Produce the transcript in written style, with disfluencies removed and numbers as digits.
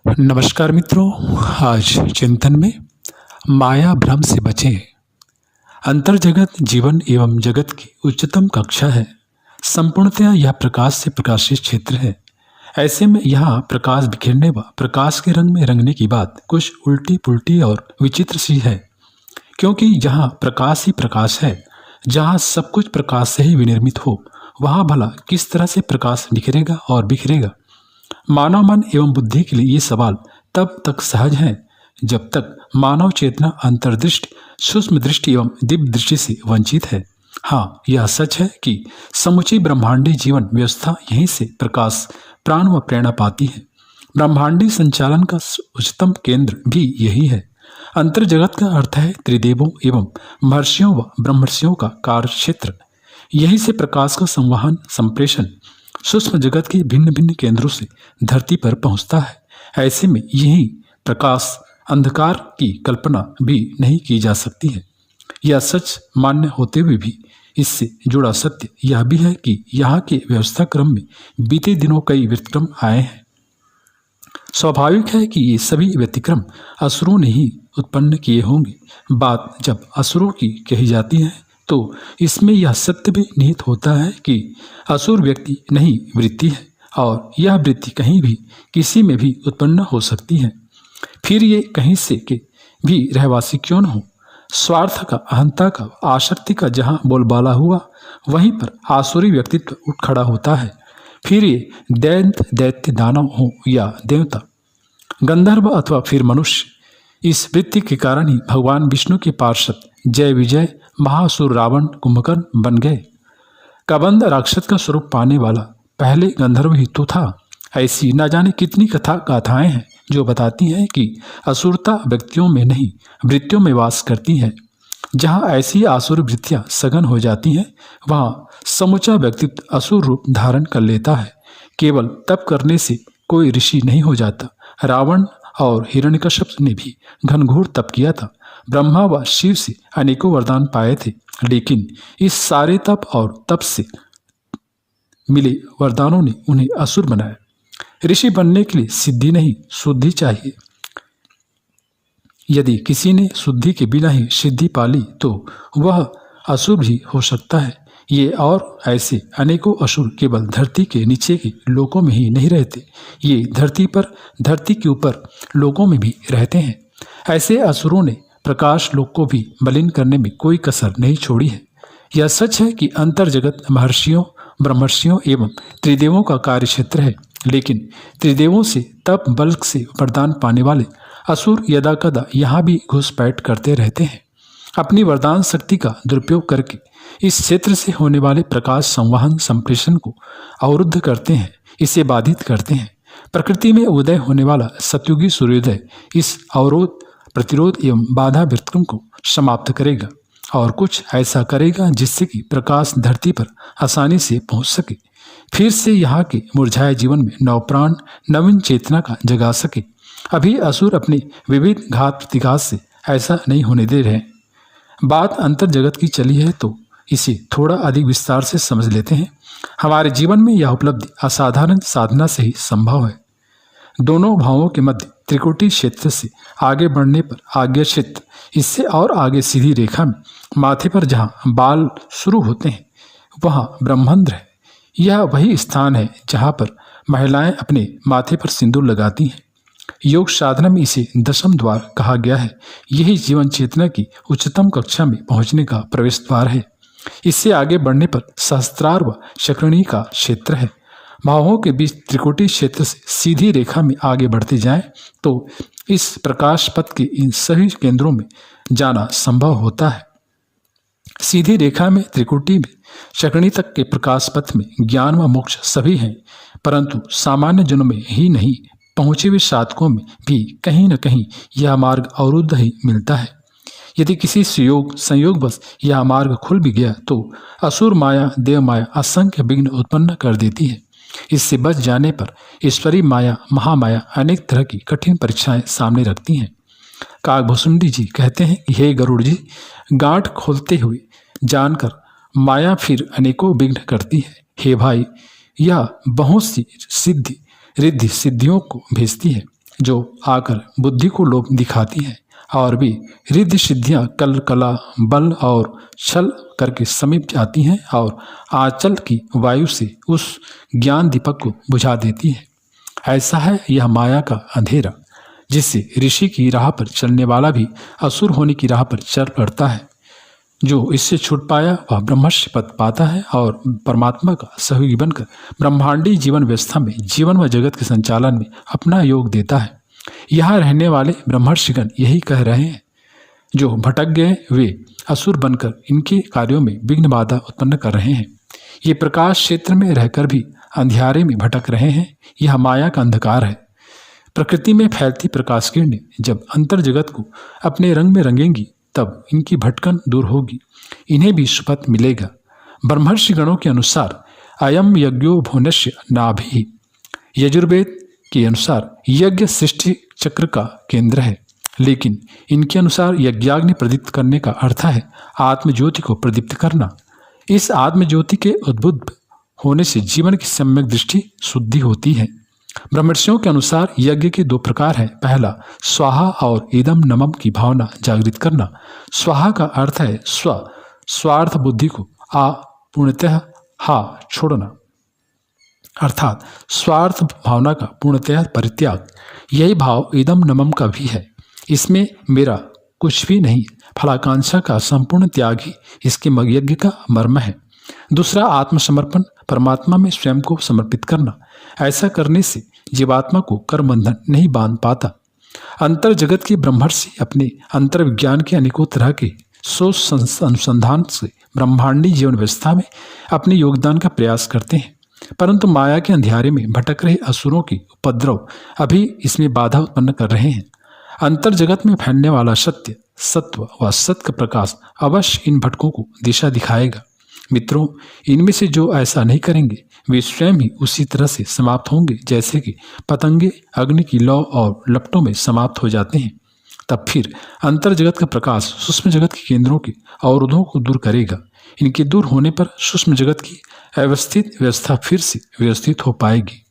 नमस्कार मित्रों। आज चिंतन में माया भ्रम से बचें। अंतर्जगत जीवन एवं जगत की उच्चतम कक्षा है। संपूर्णतया यह प्रकाश से प्रकाशित क्षेत्र है। ऐसे में यहाँ प्रकाश बिखेरने व प्रकाश के रंग में रंगने की बात कुछ उल्टी पुल्टी और विचित्र सी है, क्योंकि जहाँ प्रकाश ही प्रकाश है, जहाँ सब कुछ प्रकाश से ही विनिर्मित हो, वहाँ भला किस तरह से प्रकाश बिखरेगा और बिखरेगा। मानव मन एवं बुद्धि के लिए ये सवाल तब तक सहज है जब तक मानव चेतना अंतर्दृष्टि, सूक्ष्म दृष्टि एवं दिव्य दृष्टि से वंचित है। हाँ, यह सच है कि समुची ब्रह्मांडी जीवन व्यवस्था यहीं से प्रकाश, प्राण व प्रेरणा पाती है। ब्रह्मांडी संचालन का उच्चतम केंद्र भी यही है। अंतर जगत का अर्थ है त्रिदेवों एवं महर्षियों व ब्रह्मर्षियों का कार्य क्षेत्र। यहीं से प्रकाश का संवहन, संप्रेषण सूक्ष्म जगत के भिन्न भिन्न केंद्रों से धरती पर पहुंचता है। ऐसे में यही प्रकाश अंधकार की कल्पना भी नहीं की जा सकती है। यह सच मान्य होते हुए भी इससे जुड़ा सत्य यह भी है कि यहाँ के व्यवस्था क्रम में बीते दिनों कई व्यतिक्रम आए हैं। स्वाभाविक है कि ये सभी व्यतिक्रम असुरों ने ही उत्पन्न किए होंगे। बात जब असुरों की कही जाती है तो इसमें यह सत्य भी निहित होता है कि असुर व्यक्ति नहीं, वृत्ति है, और यह वृत्ति कहीं भी किसी में भी उत्पन्न हो सकती है। फिर ये कहीं से के भी रहवासी क्यों न हो। स्वार्थ का, अहंता का, आसक्ति का जहाँ बोलबाला हुआ, वहीं पर आसुरी व्यक्तित्व उठ खड़ा होता है। फिर ये दैत्य दानव हो या देवता, गंधर्व अथवा फिर मनुष्य, इस वृत्ति के कारण ही भगवान विष्णु के पार्षद जय विजय महासुर रावण कुंभकर्ण बन गए। कबंध राक्षस का स्वरूप पाने वाला पहले गंधर्व ही तो था। ऐसी न जाने कितनी कथा गाथाएं हैं जो बताती हैं कि असुरता व्यक्तियों में नहीं, वृत्तियों में वास करती है। जहाँ ऐसी आसुर वृत्तियां सघन हो जाती हैं, वहाँ समूचा व्यक्तित्व असुर रूप धारण कर लेता है। केवल तप करने से कोई ऋषि नहीं हो जाता। रावण और हिरण्यकश्यप ने भी घनघोर तप किया था। ब्रह्मा व शिव से अनेकों वरदान पाए थे, लेकिन इस सारे तप और तप से मिले वरदानों ने उन्हें असुर बनाया। ऋषि बनने के लिए सिद्धि नहीं, शुद्धि चाहिए। यदि किसी ने शुद्धि के बिना ही सिद्धि पाली तो वह असुर भी हो सकता है। ये और ऐसे अनेकों असुर केवल धरती के नीचे के लोकों में ही नहीं रहते, ये धरती पर, धरती के ऊपर लोकों में भी रहते हैं। ऐसे असुरों ने प्रकाश लोक को भी मलिन करने में कोई कसर नहीं छोड़ी है। यह सच है कि अंतर जगत महर्षियों, ब्रह्मर्षियों एवं त्रिदेवों का कार्य क्षेत्र है, लेकिन त्रिदेवों से तप बल से वरदान पाने वाले असुर यदा कदा यहाँ भी घुसपैठ करते रहते हैं। अपनी वरदान शक्ति का दुरुपयोग करके इस क्षेत्र से होने वाले प्रकाश संवहन, संप्रेषण को अवरुद्ध करते हैं, इसे बाधित करते हैं। प्रकृति में उदय होने वाला सतयुगी सूर्योदय इस अवरोध, प्रतिरोध एवं बाधा व्यतिक्रम को समाप्त करेगा और कुछ ऐसा करेगा जिससे कि प्रकाश धरती पर आसानी से पहुंच सके, फिर से यहाँ के मुरझाए जीवन में नवप्राण, नवीन चेतना का जगा सके। अभी असुर अपने विविध घात प्रतिघात से ऐसा नहीं होने दे रहे। बात अंतर जगत की चली है तो इसे थोड़ा अधिक विस्तार से समझ लेते हैं। हमारे जीवन में यह उपलब्धि असाधारण साधना से ही संभव है। दोनों भावों के मध्य त्रिकुटी क्षेत्र से आगे बढ़ने पर आज्ञा क्षेत्र, इससे और आगे सीधी रेखा में माथे पर जहाँ बाल शुरू होते हैं वहाँ ब्रह्मरंध्र है। यह वही स्थान है जहाँ पर महिलाएं अपने माथे पर सिंदूर लगाती हैं। योग साधना में इसे दशम द्वार कहा गया है। यही जीवन चेतना की उच्चतम कक्षा में पहुँचने का प्रवेश द्वार है। इससे आगे बढ़ने पर सहस्त्रार व शक्रिणी का क्षेत्र है। भावों के बीच त्रिकोटी क्षेत्र से सीधी रेखा में आगे बढ़ते जाएं तो इस प्रकाश पथ के इन सभी केंद्रों में जाना संभव होता है। सीधी रेखा में, त्रिकोटी में, शक्रिणी तक के प्रकाश पथ में ज्ञान व मोक्ष सभी हैं, परंतु सामान्य जनों में ही नहीं, पहुंचे हुए साधकों में भी कहीं न कहीं यह मार्ग अवरुद्ध ही मिलता है। यदि किसी संयोग बस यह मार्ग खुल भी गया तो असुर माया, देव माया असंख्य विघ्न उत्पन्न कर देती है। इससे बच जाने पर ईश्वरी माया, महामाया अनेक तरह की कठिन परीक्षाएं सामने रखती हैं। काकभूषुंडी जी कहते हैं कि हे गरुड़ जी, गांठ खोलते हुए जानकर माया फिर अनेकों विघ्न करती है। हे भाई, यह बहुत सी रिद्धि सिद्धियों को भेजती है। जो आकर बुद्धि को लोभ दिखाती हैं और भी रिद्धि सिद्धियां कला बल और छल करके समीप जाती हैं और आंचल की वायु से उस ज्ञान दीपक को बुझा देती हैं। ऐसा है यह माया का अंधेरा, जिससे ऋषि की राह पर चलने वाला भी असुर होने की राह पर चल पड़ता है। जो इससे छूट पाया वह ब्रह्मर्षि पद पाता है और परमात्मा का सहयोगी बनकर ब्रह्मांडीय जीवन व्यवस्था में जीवन व जगत के संचालन में अपना योग देता है। यहाँ रहने वाले ब्रह्मर्षिगण यही कह रहे हैं, जो भटक गए वे असुर बनकर इनके कार्यों में विघ्न बाधा उत्पन्न कर रहे हैं। ये प्रकाश क्षेत्र में रहकर भी अंधियारे में भटक रहे हैं। यह माया का अंधकार है। प्रकृति में फैलती प्रकाश किरणें जब अंतर जगत को अपने रंग में रंगेंगी तब इनकी भटकन दूर होगी, इन्हें भी सुपथ मिलेगा। ब्रह्मर्षि गणों के अनुसार अयम यज्ञो भुवनस्य नाभि, यजुर्वेद के अनुसार यज्ञ सृष्टि चक्र का केंद्र है, लेकिन इनके अनुसार यज्ञाग्नि प्रदीप्त करने का अर्थ है आत्मज्योति को प्रदीप्त करना। इस आत्मज्योति के उद्बुद्ध होने से जीवन की सम्यक दृष्टि शुद्धि होती है। ब्रह्मर्षियों के अनुसार यज्ञ के दो प्रकार हैं। पहला स्वाहा और इदम नमम की भावना जागृत करना। स्वाहा का अर्थ है स्वार्थ बुद्धि को पूर्णतः छोड़ना, अर्थात स्वार्थ भावना का पूर्णतः परित्याग। यही भाव इदम नमम का भी है। इसमें मेरा कुछ भी नहीं, फलाकांक्षा का संपूर्ण त्याग ही इसके यज्ञ का मर्म है। दूसरा आत्मसमर्पण, परमात्मा में स्वयं को समर्पित करना। ऐसा करने से जीवात्मा को कर्म बंधन नहीं बांध पाता। अंतर जगत के ब्रह्मर्षि अपने अंतर विज्ञान के अनेकों तरह के सोच अनुसंधान से ब्रह्मांडी जीवन व्यवस्था में अपने योगदान का प्रयास करते हैं, परंतु माया के अंधियारे में भटक रहे असुरों की उपद्रव अभी इसमें बाधा उत्पन्न कर रहे हैं। अंतर जगत में फैलने वाला सत्य, सत्व व सत्य का प्रकाश अवश्य इन भटकों को दिशा दिखाएगा। मित्रों, इनमें से जो ऐसा नहीं करेंगे वे स्वयं ही उसी तरह से समाप्त होंगे जैसे कि पतंगे अग्नि की लौ और लपटों में समाप्त हो जाते हैं। तब फिर अंतर जगत का प्रकाश सूक्ष्म जगत के केंद्रों के अवरोधों को दूर करेगा। इनके दूर होने पर सूक्ष्म जगत की अव्यवस्थित व्यवस्था फिर से व्यवस्थित हो पाएगी।